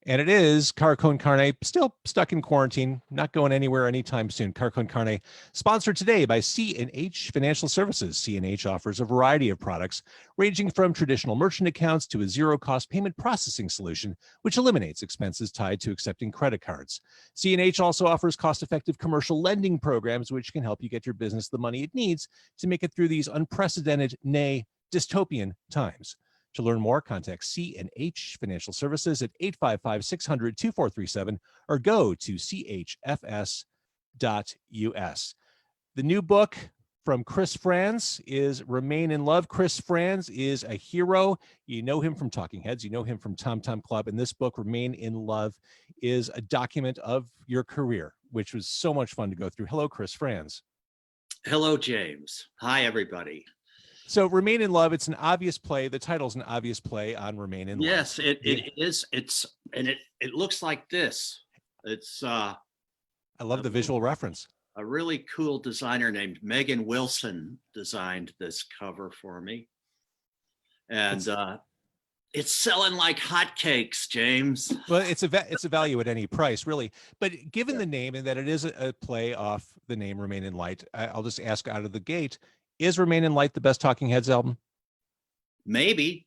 And it is Car Con Carne, still stuck in quarantine, not going anywhere anytime soon. Car Con Carne, sponsored today by C&H Financial Services. C&H offers a variety of products, ranging from traditional merchant accounts to a zero-cost payment processing solution, which eliminates expenses tied to accepting credit cards. C&H also offers cost-effective commercial lending programs, which can help you get your business the money it needs to make it through these unprecedented, nay, dystopian times. To learn more, contact C&H Financial Services at 855-600-2437 or go to chfs.us. The new book from Chris Frantz is Remain in Love. Chris Frantz is a hero. You know him from Talking Heads. You know him from Tom Tom Club. And this book, Remain in Love, is a document of your career, which was so much fun to go through. Hello, Chris Frantz. Hello, James. Hi, everybody. So Remain in Love, it's an obvious play. The title's an obvious play on Remain in Love. Yes, it is. It looks like this. It's I love the visual reference. A really cool designer named Megan Wilson designed this cover for me. And it's selling like hotcakes, James. Well, it's a value at any price, really. But given the name and that it is a play off the name Remain in Light, I'll just ask out of the gate, is Remain in Light the best Talking Heads album? Maybe.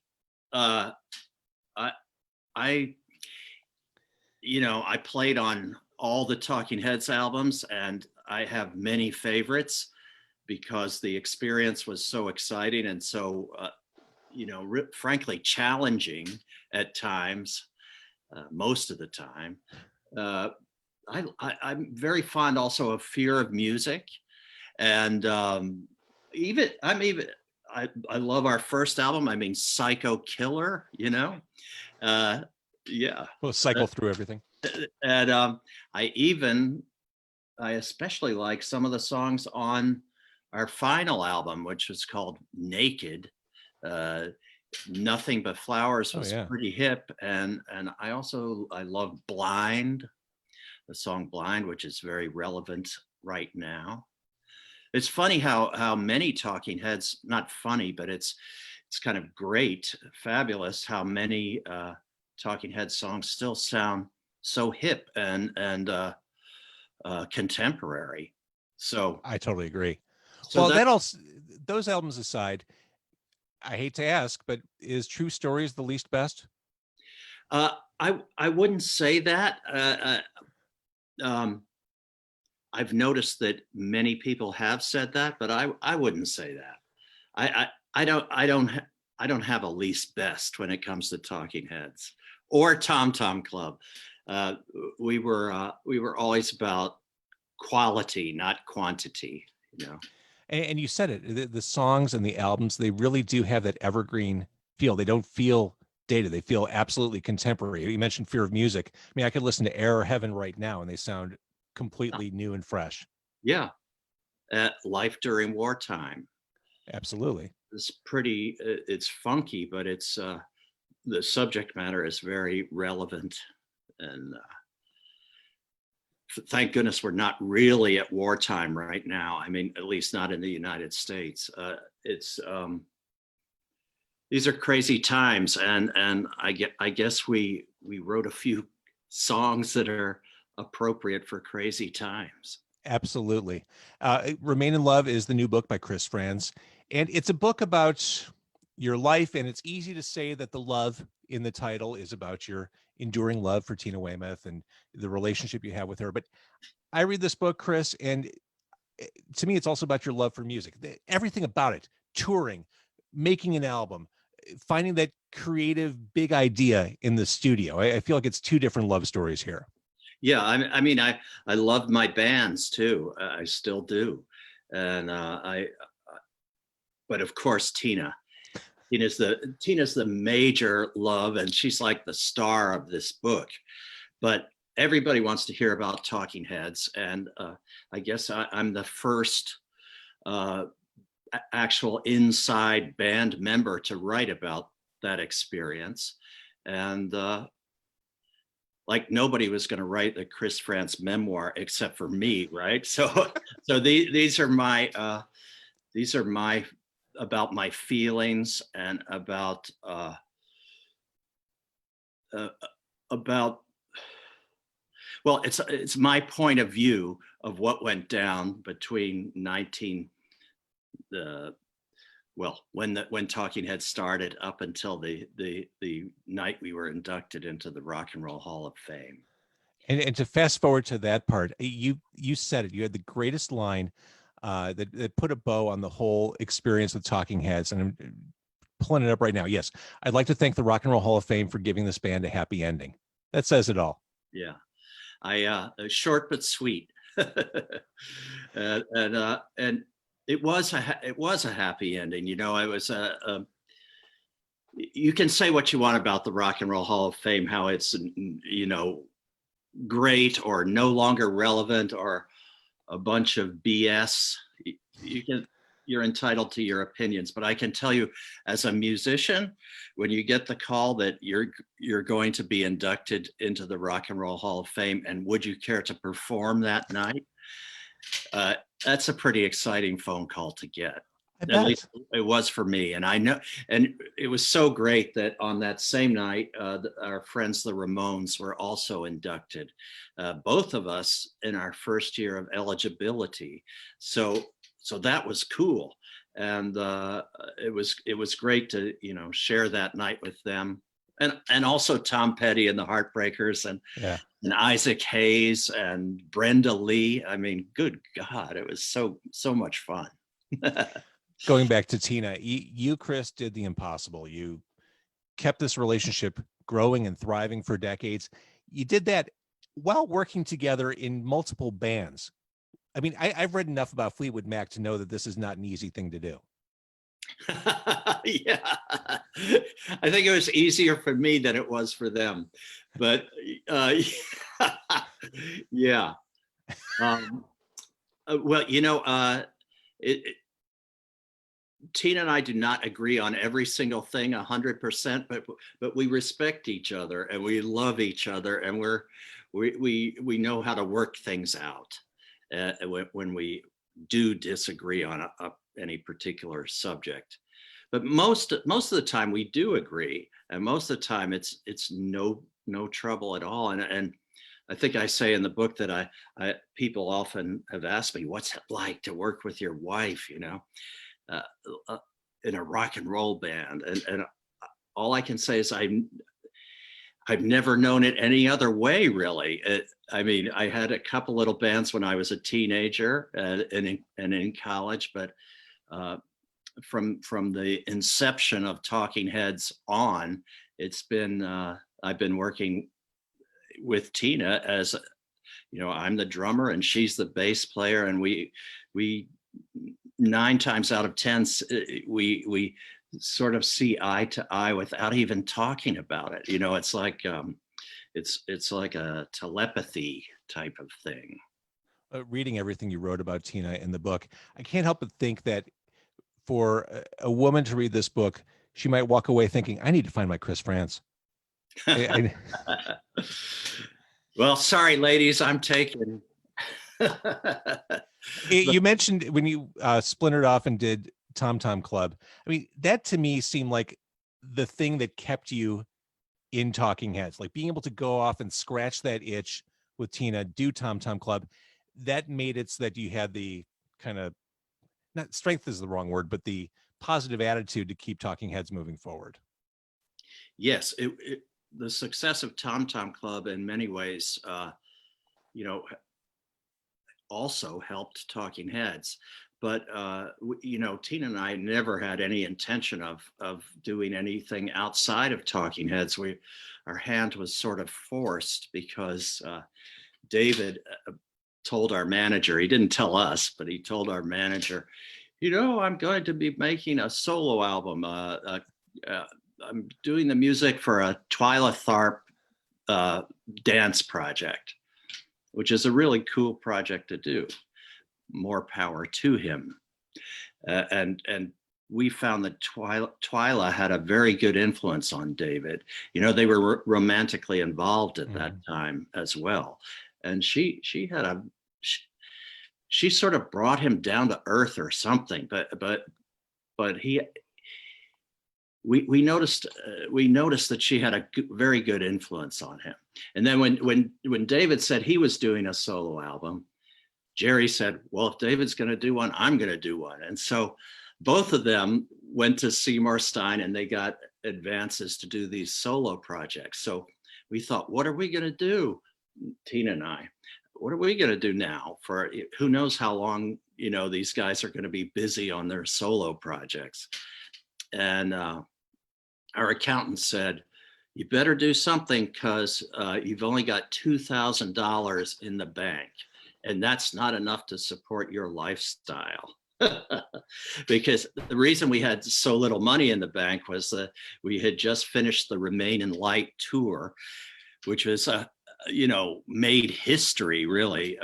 I played on all the Talking Heads albums, and I have many favorites because the experience was so exciting and so, frankly, challenging at times, most of the time. I'm very fond also of Fear of Music, and I love our first album. I mean, Psycho Killer, yeah. We'll cycle through everything. And I especially like some of the songs on our final album, which was called Naked. Nothing But Flowers was pretty hip. And I love Blind, the song Blind, which is very relevant right now. It's funny how many Talking Heads, not funny, but it's kind of great, fabulous how many Talking Heads songs still sound so hip and contemporary. So I totally agree. So well, those albums aside, I hate to ask, but is True Stories the least best? I wouldn't say that. I've noticed that many people have said that, but I wouldn't say that. I don't have a least best when it comes to Talking Heads or Tom Tom Club. We were always about quality, not quantity, And you said it, the songs and the albums, they really do have that evergreen feel. They don't feel dated. They feel absolutely contemporary. You mentioned Fear of Music. I mean, I could listen to Air or Heaven right now and they sound completely new and fresh. Yeah. Life During Wartime. Absolutely. It's funky, but it's the subject matter is very relevant. And thank goodness we're not really at wartime right now. I mean, at least not in the United States. These are crazy times, and I guess we wrote a few songs that are appropriate for crazy times. Absolutely. Remain in Love is the new book by Chris Frantz, and it's a book about your life, and it's easy to say that the love in the title is about your enduring love for Tina Weymouth and the relationship you have with her. But I read this book, Chris, and to me, it's also about your love for music. Everything about it, touring, making an album, finding that creative big idea in the studio. I feel like it's two different love stories here. Yeah, I mean, I loved my bands too. I still do, and but of course, Tina's the major love, and she's like the star of this book. But everybody wants to hear about Talking Heads, and I guess I'm the first actual inside band member to write about that experience, and like nobody was going to write the Chris Frantz memoir except for me, right? So these are my about my feelings and about Well, it's my point of view of what went down between 19 the when Talking Heads started up until the night we were inducted into the Rock and Roll Hall of Fame. And to fast forward to that part, you said it. You had the greatest line that put a bow on the whole experience with Talking Heads, and I'm pulling it up right now. Yes, I'd like to thank the Rock and Roll Hall of Fame for giving this band a happy ending. That says it all. Yeah, short but sweet, and it was a happy ending. You know, I was you can say what you want about the Rock and Roll Hall of Fame, how it's, you know, great or no longer relevant or a bunch of BS. You're entitled to your opinions, but I can tell you, as a musician, when you get the call that you're going to be inducted into the Rock and Roll Hall of Fame, and would you care to perform that night? That's a pretty exciting phone call to get. At least it was for me. And I know, and it was so great that on that same night, our friends, the Ramones, were also inducted, both of us in our first year of eligibility. So that was cool. And it was great to, you know, share that night with them. And also Tom Petty and the Heartbreakers and Isaac Hayes and Brenda Lee. I mean, good God, it was so much fun. Going back to Tina, you, Chris, did the impossible. You kept this relationship growing and thriving for decades. You did that while working together in multiple bands. I mean, I've read enough about Fleetwood Mac to know that this is not an easy thing to do. Yeah, I think it was easier for me than it was for them, but yeah. Well, you know, Tina and I do not agree on every single thing 100%, but we respect each other and we love each other, and we know how to work things out when we do disagree on any particular subject. But most of the time we do agree, and most of the time it's no trouble at all. And I think I say in the book that people often have asked me, what's it like to work with your wife, you know, in a rock and roll band? And all I can say is I've never known it any other way, really. I mean, I had a couple little bands when I was a teenager and in college, but from the inception of Talking Heads on, it's been I've been working with Tina as, you know, I'm the drummer and she's the bass player, and we 9 times out of 10 we sort of see eye to eye without even talking about it. You know, it's like it's like a telepathy type of thing. Reading everything you wrote about Tina in the book, I can't help but think that for a woman to read this book, she might walk away thinking, I need to find my Chris Frantz. Well, sorry, ladies, I'm taken. You mentioned when you splintered off and did Tom Tom Club. I mean, that to me seemed like the thing that kept you in Talking Heads, like being able to go off and scratch that itch with Tina, do Tom Tom Club. That made it so that you had the kind of, not strength is the wrong word, but the positive attitude to keep Talking Heads moving forward. Yes, the success of Tom Tom Club in many ways, you know, also helped Talking Heads. But, you know, Tina and I never had any intention of doing anything outside of Talking Heads. Our hand was sort of forced because David told our manager, he didn't tell us, but he told our manager, you know, I'm going to be making a solo album. I'm doing the music for a Twyla Tharp dance project, which is a really cool project to do. More power to him. And we found that Twyla had a very good influence on David. You know, they were romantically involved at that time as well. And she sort of brought him down to earth or something, but we noticed that she had a very good influence on him. And then when David said he was doing a solo album, Jerry said, well, if David's going to do one, I'm going to do one. And so both of them went to Seymour Stein and they got advances to do these solo projects. So we thought, what are we going to do? Tina and I, what are we going to do now for who knows how long, you know, these guys are going to be busy on their solo projects. And our accountant said, you better do something because you've only got $2,000 in the bank. And that's not enough to support your lifestyle. Because the reason we had so little money in the bank was that we had just finished the Remain in Light tour, which was, you know, made history really,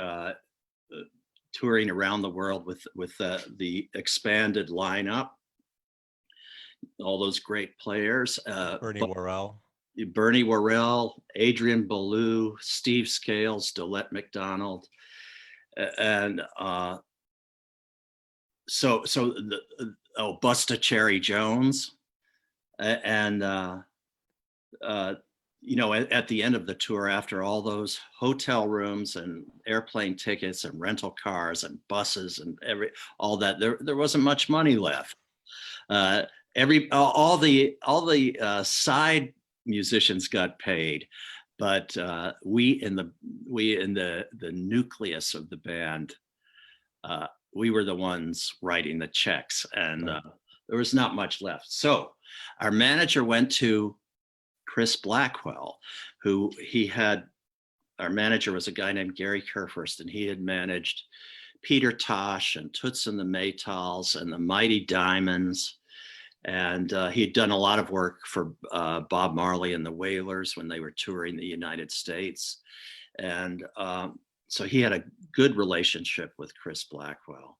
touring around the world with the expanded lineup, all those great players. Bernie Worrell, Adrian Belew, Steve Scales, Dolette McDonald. And Busta Cherry Jones, and you know, at the end of the tour, after all those hotel rooms and airplane tickets and rental cars and buses and all that, there wasn't much money left. All the side musicians got paid, but we in the nucleus of the band, we were the ones writing the checks, and there was not much left. So our manager went to Chris Blackwell, our manager was a guy named Gary Kurfürst, and he had managed Peter Tosh and Toots and the Maytals and the Mighty Diamonds. And he had done a lot of work for Bob Marley and the Wailers when they were touring the United States. And so he had a good relationship with Chris Blackwell.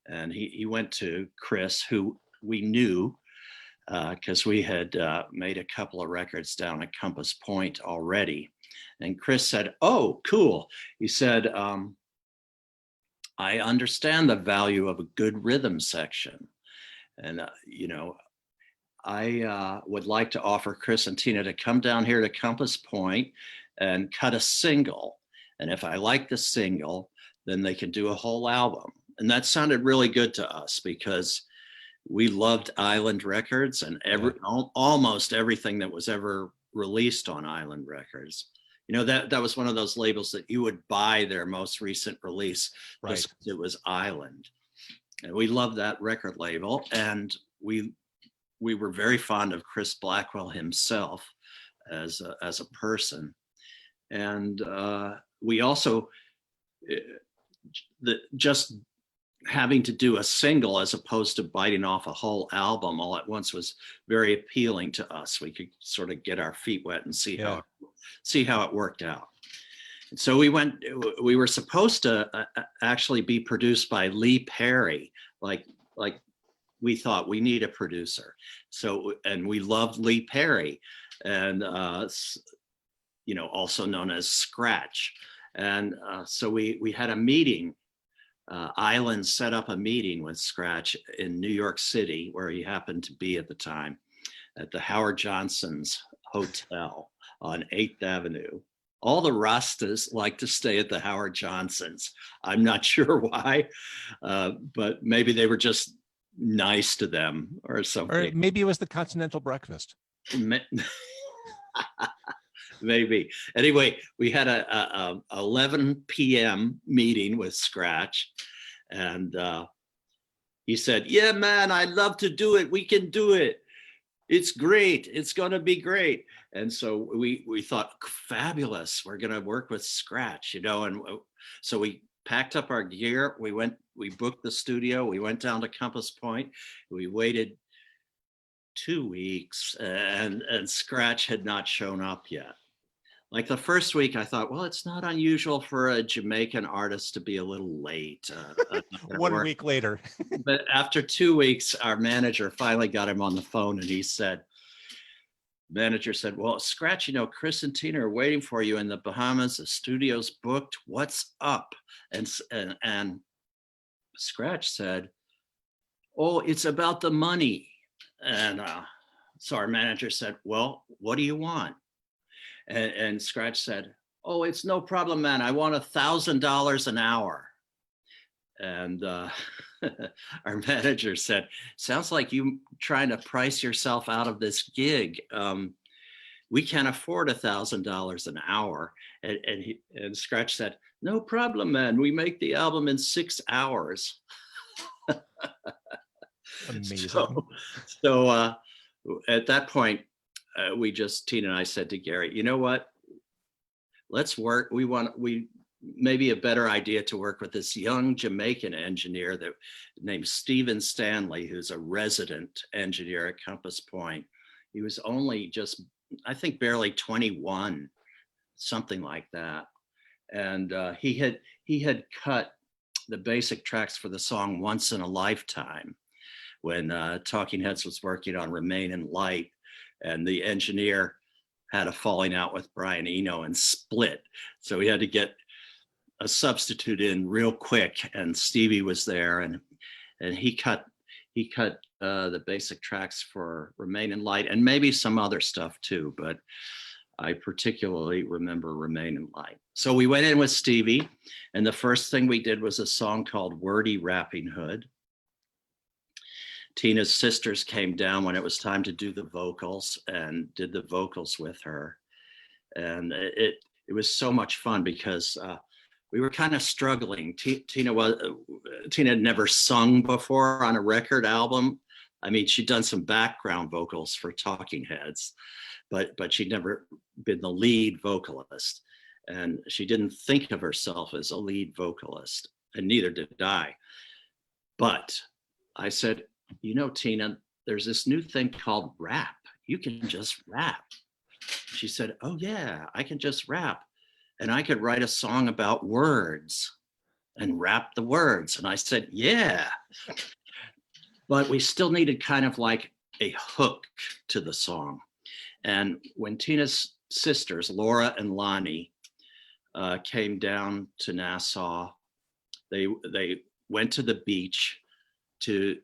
And he went to Chris, who we knew because we had made a couple of records down at Compass Point already. And Chris said, oh, cool. He said, I understand the value of a good rhythm section. And, you know, I would like to offer Chris and Tina to come down here to Compass Point and cut a single. And if I like the single, then they can do a whole album. And that sounded really good to us because we loved Island Records and almost everything that was ever released on Island Records. You know, that was one of those labels that you would buy their most recent release because it was Island. And we loved that record label. And we were very fond of Chris Blackwell himself as a person. And we also, just having to do a single as opposed to biting off a whole album all at once was very appealing to us. We could sort of get our feet wet and see how it worked out. And so we were supposed to actually be produced by Lee Perry. Like we thought we need a producer. So, and we loved Lee Perry, and you know, also known as Scratch. And so we had a meeting. Island set up a meeting with Scratch in New York City, where he happened to be at the time, at the Howard Johnson's Hotel on 8th Avenue. All the Rastas like to stay at the Howard Johnsons. I'm not sure why, but maybe they were just nice to them or something. Or maybe it was the continental breakfast. Maybe. Anyway, we had a 11 p.m. meeting with Scratch, and he said, yeah, man, I'd love to do it. We can do it. It's great. It's going to be great. And so we thought, fabulous. We're going to work with Scratch, you know. And so we packed up our gear. We booked the studio. We went down to Compass Point. We waited 2 weeks, and Scratch had not shown up yet. Like the first week, I thought, well, it's not unusual for a Jamaican artist to be a little late. 1 week later. But after 2 weeks, our manager finally got him on the phone, and he said, manager said, well, Scratch, you know, Chris and Tina are waiting for you in the Bahamas. The studio's booked. What's up? And Scratch said, oh, it's about the money. And So our manager said, well, what do you want? And Scratch said, oh, it's no problem, man. I want $1,000 an hour. And our manager said, sounds like you trying to price yourself out of this gig. We can't afford $1,000 an hour. And Scratch said, no problem, man. We make the album in 6 hours. Amazing. So at that point, Tina and I said to Gary, you know what? Let's work. We maybe a better idea to work with this young Jamaican engineer named Stephen Stanley, who's a resident engineer at Compass Point. He was only just, I think, barely 21, something like that. And he had cut the basic tracks for the song Once in a Lifetime when Talking Heads was working on Remain in Light, and the engineer had a falling out with Brian Eno and split. So he had to get a substitute in real quick, and Stevie was there, and he cut the basic tracks for Remain in Light and maybe some other stuff too, but I particularly remember Remain in Light. So we went in with Stevie, and the first thing we did was a song called Wordy Rapping Hood. Tina's sisters came down when it was time to do the vocals and did the vocals with her. And it was so much fun because we were kind of struggling. Tina had never sung before on a record album. I mean, she'd done some background vocals for Talking Heads, but she'd never been the lead vocalist. And she didn't think of herself as a lead vocalist, and neither did I. But I said, you know, Tina, there's this new thing called rap. You can just rap. She said, oh yeah, I can just rap. And I could write a song about words and rap the words. And I said, yeah. But we still needed kind of like a hook to the song. And when Tina's sisters, Laura and Lonnie, came down to Nassau, they went to the beach to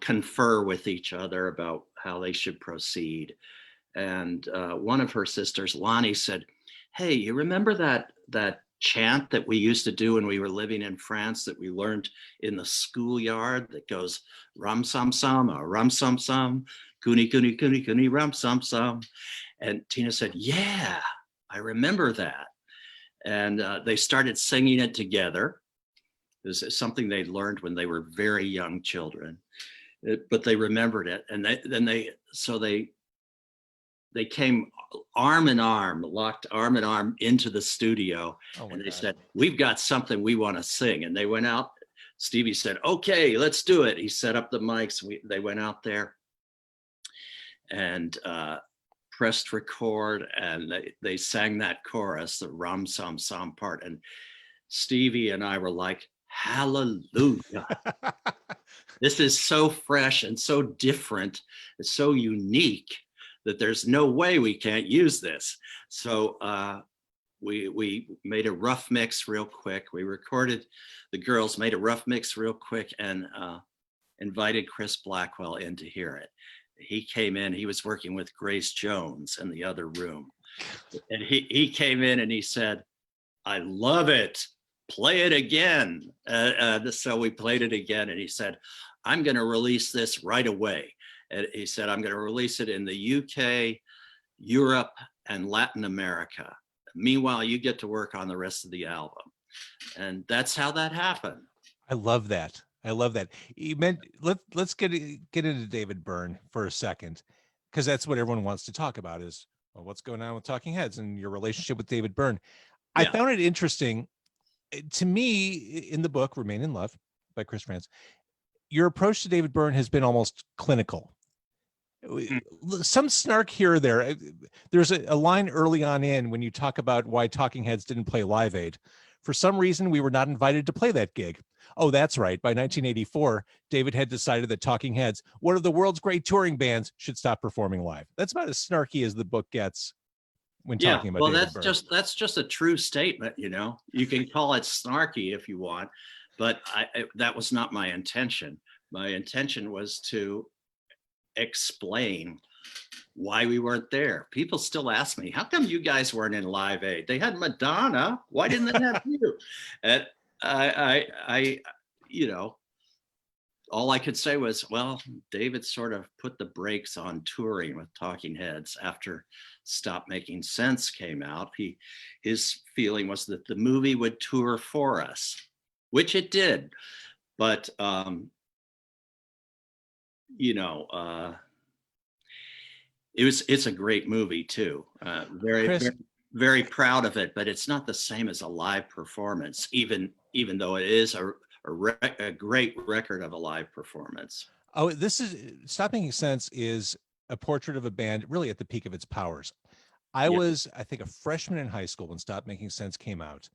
confer with each other about how they should proceed. And one of her sisters, Lonnie, said, hey, you remember that chant that we used to do when we were living in France that we learned in the schoolyard that goes rum sum sum, rum sum sum, kuni kuni kuni kuni rum sum sum? And Tina said, yeah, I remember that. And they started singing it together. This is something they learned when they were very young children, but they remembered it. And they came arm in arm, locked arm in arm into the studio. And they said, we've got something we want to sing. And they went out. Stevie said, okay, let's do it. He set up the mics. They went out there and pressed record, and they sang that chorus, the rum sum sum part. And Stevie and I were like, hallelujah. This is so fresh and so different. It's so unique that there's no way we can't use this. So we made a rough mix real quick. We recorded, the girls made a rough mix real quick and invited Chris Blackwell in to hear it. He came in, he was working with Grace Jones in the other room. And he came in and he said, I love it. Play it again. So we played it again, and he said, I'm going to release this right away. And he said, I'm going to release it in the UK, Europe, and Latin America. Meanwhile, you get to work on the rest of the album. And that's how that happened. I love that. I love that. You meant, let's get into David Byrne for a second, because that's what everyone wants to talk about is, well, what's going on with Talking Heads and your relationship with David Byrne. Yeah. I found it interesting. To me, in the book, Remain in Love by Chris Frantz, your approach to David Byrne has been almost clinical. Some snark here or there. There's a line early on in when you talk about why Talking Heads didn't play Live Aid. For some reason, we were not invited to play that gig. Oh, that's right. By 1984, David had decided that Talking Heads, one of the world's great touring bands, should stop performing live. That's about as snarky as the book gets when talking about David Byrne. That's just a true statement. You know, you can call it snarky if you want, but that was not my intention. My intention was to explain why we weren't there. People still ask me, how come you guys weren't in Live Aid? They had Madonna. Why didn't they have you? And I, you know, all I could say was, well, David sort of put the brakes on touring with Talking Heads after Stop Making Sense came out. His feeling was that the movie would tour for us, which it did. But, you know, it's a great movie too. Very, very proud of it, but it's not the same as a live performance, even though it is a great record of a live performance. Oh, this is Stop Making Sense is a portrait of a band really at the peak of its powers. I was, I think, a freshman in high school when Stop Making Sense came out,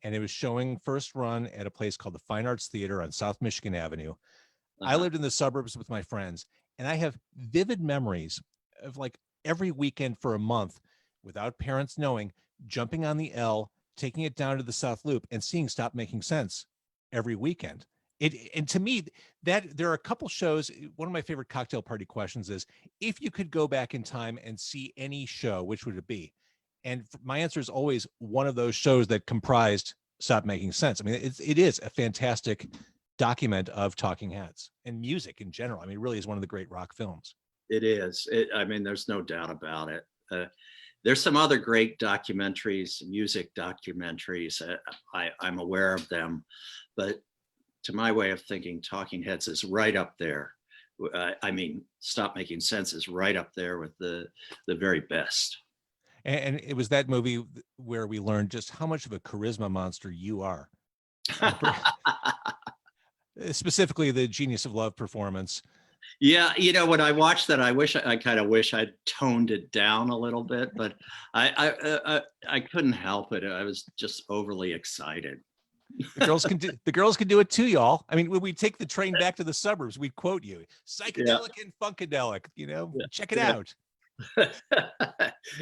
and it was showing first run at a place called the Fine Arts Theater on South Michigan Avenue. I lived in the suburbs with my friends, and I have vivid memories of like every weekend for a month without parents knowing, jumping on the L, taking it down to the South Loop and seeing Stop Making Sense every weekend. And to me, that there are a couple shows. One of my favorite cocktail party questions is, if you could go back in time and see any show, which would it be? And my answer is always one of those shows that comprised Stop Making Sense. I mean, it is a fantastic document of Talking Heads and music in general. I mean, it really is one of the great rock films. It is. I mean, there's no doubt about it. There's some other great documentaries, music documentaries. I'm aware of them, but to my way of thinking, Talking Heads is right up there. I mean, Stop Making Sense is right up there with the very best. And it was that movie where we learned just how much of a charisma monster you are. Specifically, the Genius of Love performance. Yeah, you know, when I watched that, I kind of wish I'd toned it down a little bit, but I couldn't help it. I was just overly excited. The girls can do it too, y'all. I mean, when we take the train back to the suburbs, we'd quote you, psychedelic and funkadelic, you know, check it out.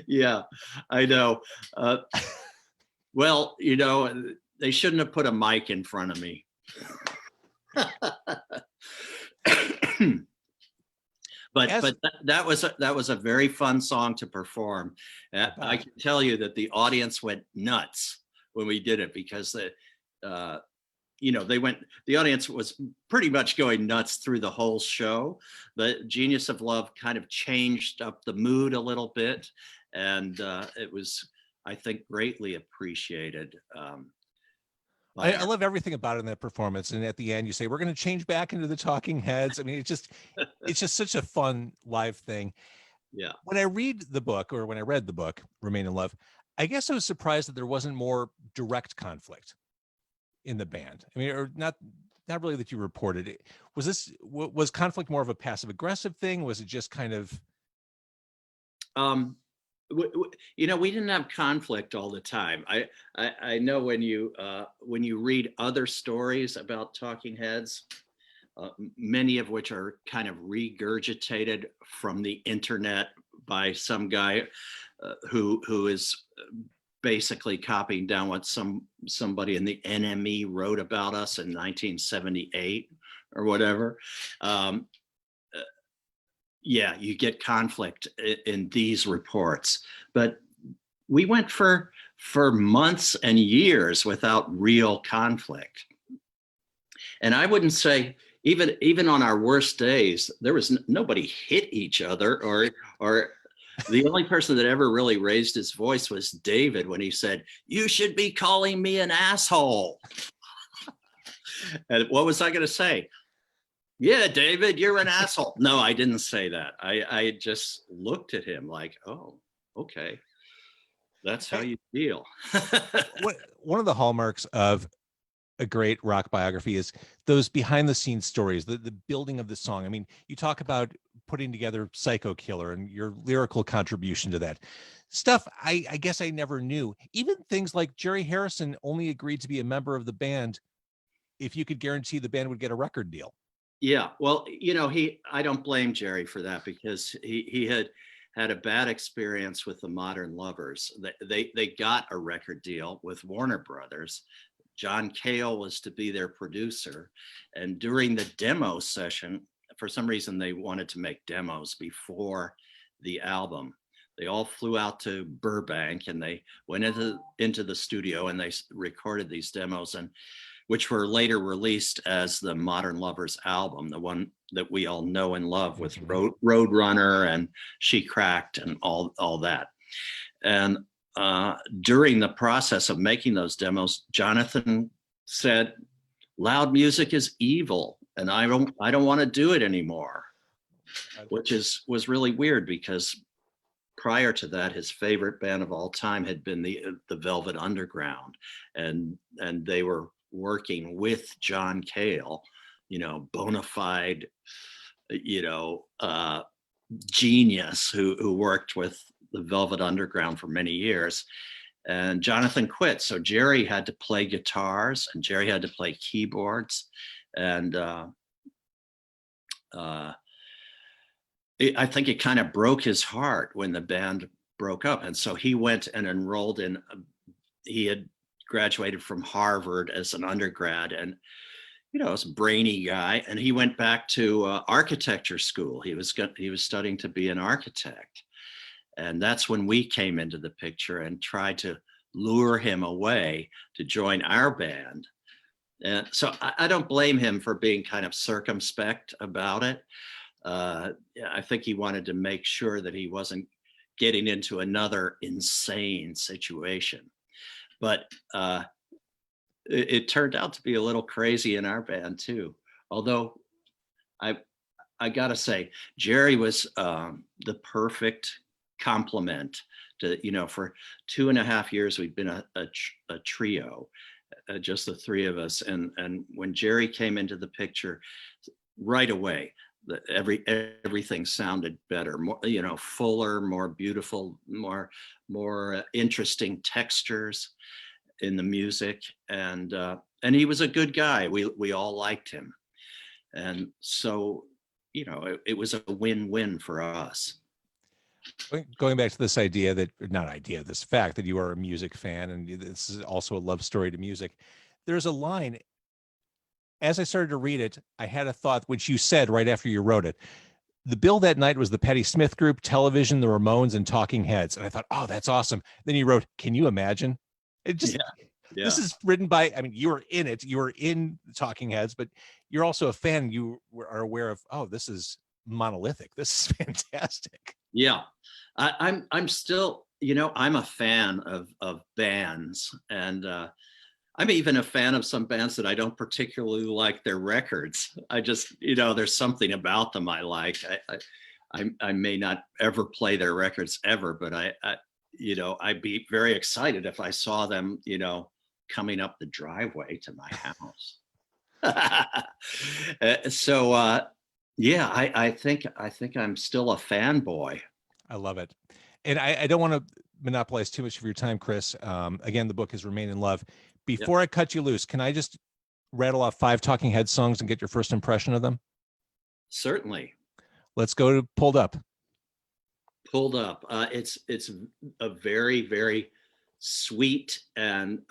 Yeah, I know. Well, you know, they shouldn't have put a mic in front of me. But that was a very fun song to perform. I can tell you that the audience went nuts when we did it, because you know, the audience was pretty much going nuts through the whole show. But Genius of Love kind of changed up the mood a little bit, and it was, I think, greatly appreciated. I love everything about it in that performance. And at the end, you say, we're going to change back into the Talking Heads. I mean, it's just such a fun live thing. Yeah. When I read the book, or when I read the book, Remain in Love, I guess I was surprised that there wasn't more direct conflict in the band. I mean, or not really that you reported it. Was conflict more of a passive aggressive thing? Was it just kind of? You know, we didn't have conflict all the time. I know when you read other stories about Talking Heads, many of which are kind of regurgitated from the internet by some guy who is basically copying down what somebody in the NME wrote about us in 1978 or whatever. Yeah, you get conflict in these reports, but we went for months and years without real conflict. And I wouldn't say, even on our worst days, there was nobody hit each other, or the only person that ever really raised his voice was David when he said, "You should be calling me an asshole." And what was I going to say? Yeah, David, you're an asshole. No, I didn't say that. I just looked at him like, oh, okay. That's how you feel. One of the hallmarks of a great rock biography is those behind the scenes stories, the building of the song. I mean, you talk about putting together Psycho Killer and your lyrical contribution to that stuff. I guess I never knew. Even things like Jerry Harrison only agreed to be a member of the band if you could guarantee the band would get a record deal. Yeah, well, you know, I don't blame Jerry for that, because he had a bad experience with the Modern Lovers. They got a record deal with Warner Brothers. John Cale was to be their producer, and during the demo session for some reason they wanted to make demos before the album. They all flew out to Burbank and they went into the studio and they recorded these demos, and which were later released as the Modern Lovers album, the one that we all know and love with Roadrunner and She Cracked and all that. And during the process of making those demos, Jonathan said, "Loud music is evil, and I don't want to do it anymore," which was really weird because prior to that, his favorite band of all time had been the Velvet Underground, and they were working with John Cale, bona fide, genius who worked with the Velvet Underground for many years. And Jonathan quit, so Jerry had to play guitars and Jerry had to play keyboards, and I think it kind of broke his heart when the band broke up. And so he went and enrolled he had graduated from Harvard as an undergrad, and, was a brainy guy. And he went back to architecture school. He was studying to be an architect. And that's when we came into the picture and tried to lure him away to join our band. And so I don't blame him for being kind of circumspect about it. I think he wanted to make sure that he wasn't getting into another insane situation. But it turned out to be a little crazy in our band too. Although I gotta say, Jerry was the perfect complement to, for 2.5 years, we'd been a trio, just the three of us. And when Jerry came into the picture, right away, everything sounded better, more, fuller, more beautiful, more interesting textures in the music. And he was a good guy. We all liked him. And so, it was a win-win for us. Going back to this this fact that you are a music fan, and this is also a love story to music. There's a line, as I started to read it, I had a thought, which you said right after you wrote it. The bill that night was the Patti Smith Group, Television, the Ramones, and Talking Heads. And I thought, oh, that's awesome. Then you wrote, can you imagine? It just, yeah. This is written by, you were in it, you were in Talking Heads, but you're also a fan. You are aware of, oh, this is monolithic. This is fantastic. Yeah. I'm still, I'm a fan of bands, and I'm even a fan of some bands that I don't particularly like their records. I just, there's something about them I like. I may not ever play their records ever, but I'd be very excited if I saw them, coming up the driveway to my house. So, yeah, I think I'm still a fanboy. I love it. And I don't want to monopolize too much of your time, Chris. Again, the book is Remain in Love. Before I cut you loose, can I just rattle off 5 Talking Heads songs and get your first impression of them? Certainly. Let's go to Pulled Up. Pulled Up. It's a very, very sweet and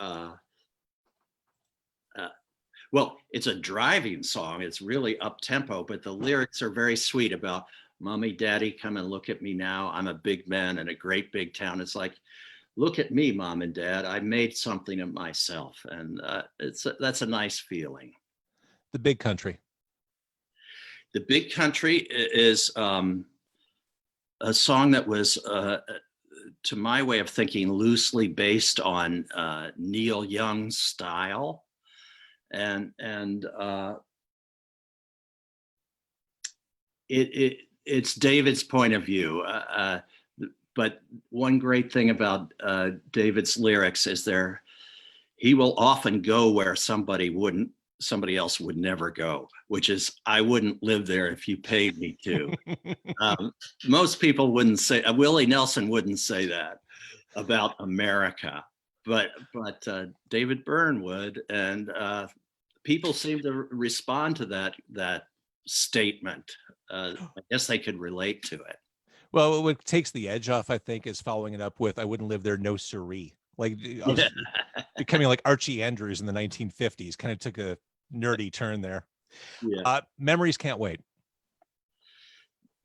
well, it's a driving song. It's really up tempo, but the lyrics are very sweet about mommy, daddy, come and look at me now. I'm a big man in a great big town. It's like, look at me, mom and dad. I made something of myself. And that's a nice feeling. The Big Country. The Big Country is a song that was, to my way of thinking, loosely based on Neil Young's style. And it's David's point of view. But one great thing about David's lyrics is he will often go where somebody else would never go, which is, I wouldn't live there if you paid me to. Most people wouldn't say, Willie Nelson wouldn't say that about America, but David Byrne would, and people seem to respond to that statement. I guess they could relate to it. Well, what takes the edge off, I think, is following it up with, I wouldn't live there, no siree. Like becoming like Archie Andrews in the 1950s, kind of took a nerdy turn there. Yeah. Memories Can't Wait.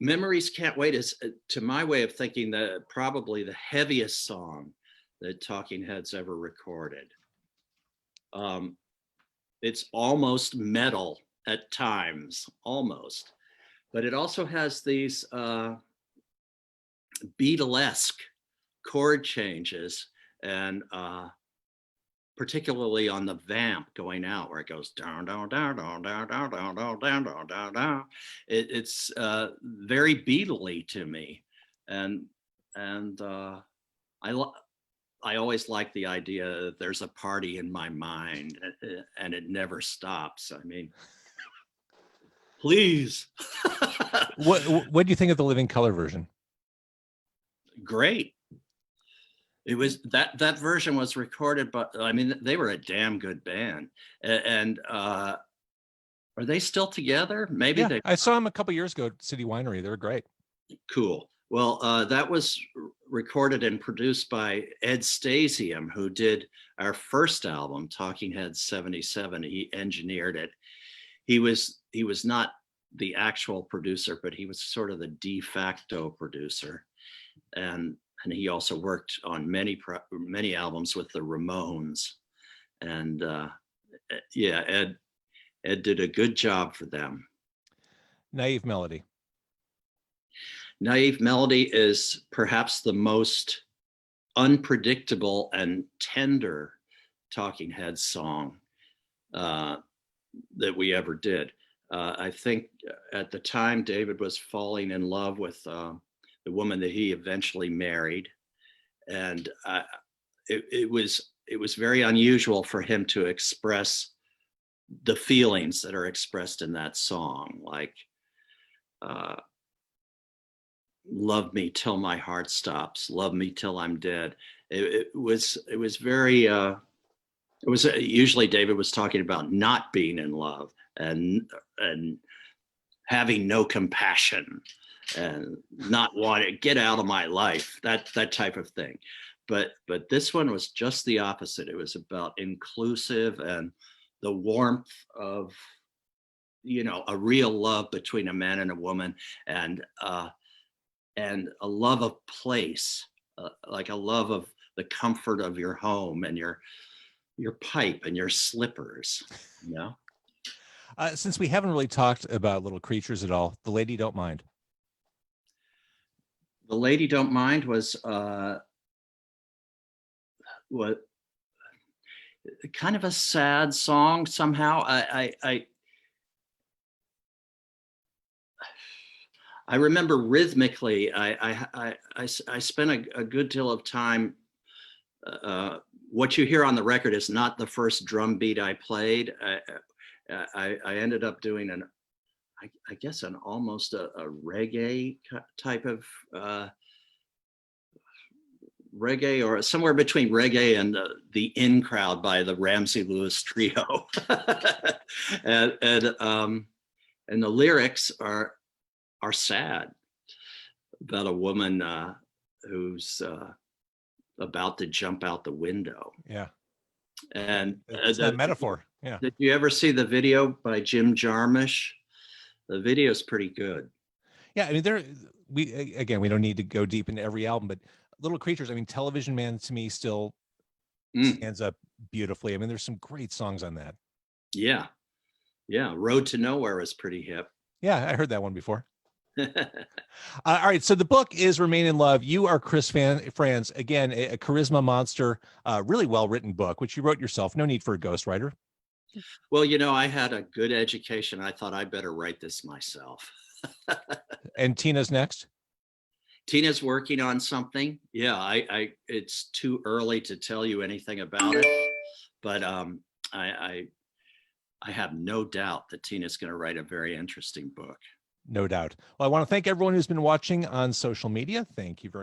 Memories Can't Wait is, to my way of thinking, probably the heaviest song that Talking Heads ever recorded. It's almost metal at times, almost, but it also has these Beatlesque chord changes, and particularly on the vamp going out where it goes down, down, down, down, down, down, down, down, down, down, down, down. It's very Beatley to me, and I always like the idea that there's a party in my mind and it never stops. I mean, please. What do you think of the Living Color version? Great. It was that version was recorded, but I mean, they were a damn good band. And are they still together? Maybe Yeah, they. I saw them a couple years ago at City Winery. They're great. Cool. Well, that was recorded and produced by Ed Stasium, who did our first album, Talking Heads '77. He engineered it. He was not the actual producer, but he was sort of the de facto producer, and he also worked on many albums with the Ramones. And yeah, Ed did a good job for them. Naive Melody. Naive Melody is perhaps the most unpredictable and tender Talking Heads song that we ever did. I think at the time David was falling in love with the woman that he eventually married, and it was very unusual for him to express the feelings that are expressed in that song, like love me till my heart stops, love me till I'm dead. It was very it was usually David was talking about not being in love and having no compassion and not wanting to get out of my life, that type of thing. But this one was just the opposite. It was about inclusive and the warmth of, a real love between a man and a woman, and a love of place, like a love of the comfort of your home and your pipe and your slippers, Since we haven't really talked about Little Creatures at all, The Lady Don't Mind. The Lady Don't Mind was what kind of a sad song somehow. I remember rhythmically, I spent a good deal of time. What you hear on the record is not the first drum beat I played. I ended up doing I guess an almost a reggae type of reggae, or somewhere between reggae and the In Crowd by the Ramsey Lewis Trio. and the lyrics are sad, about a woman who's about to jump out the window. Yeah. And it's that metaphor. Yeah. Did you ever see the video by Jim Jarmusch? The video is pretty good. Yeah, I mean, we don't need to go deep into every album, but Little Creatures, I mean, Television Man to me still stands up beautifully. I mean, there's some great songs on that. Yeah. Road to Nowhere is pretty hip. Yeah, I heard that one before. All right, so the book is Remain in Love. You are Chris Frantz, again, a charisma monster, really well-written book, which you wrote yourself. No need for a ghostwriter. Well, I had a good education. I thought I better write this myself. And Tina's next? Tina's working on something. Yeah, it's too early to tell you anything about it, but I have no doubt that Tina's going to write a very interesting book. No doubt. Well, I want to thank everyone who's been watching on social media. Thank you very much.